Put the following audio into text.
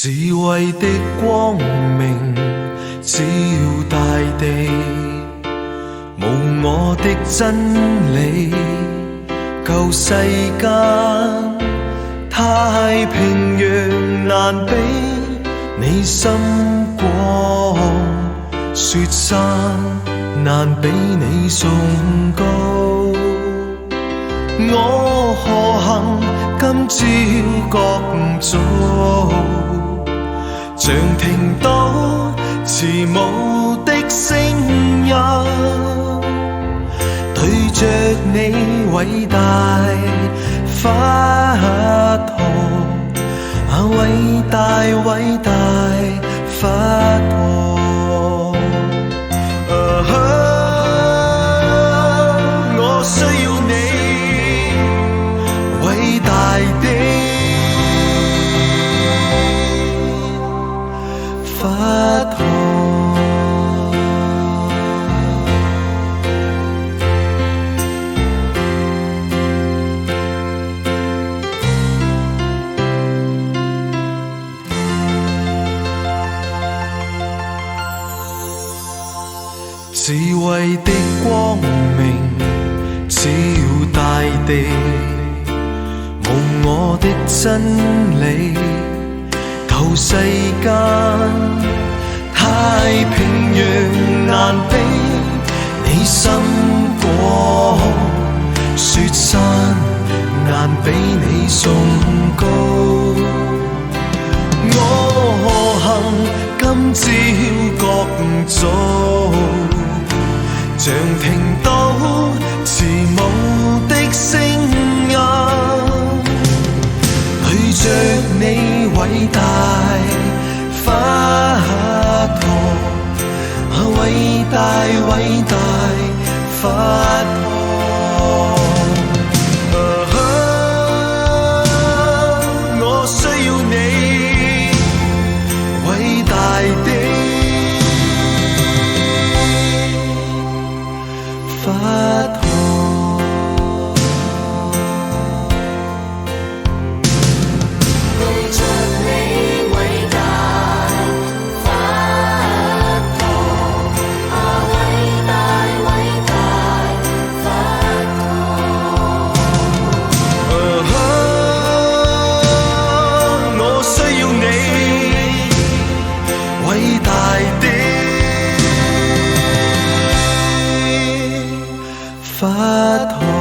智慧的光明照大地，無我的真理救世間。太平洋難比你心廣，雪山難比你崇高。我何幸今朝覺早，像聽到慈母的聲音，對着你偉大法號，偉大偉大法號。我需要你偉大的法號。智慧的光明照大地，無我的真理救世間。太平洋難比你心廣，雪山難比你崇高。我何幸今朝覺早，像聽到慈母的聲音，對着你偉大法號，偉大偉大法號。我需要你偉大的法號。對着你偉大法號，偉大偉大法號。我需要你偉大的法號。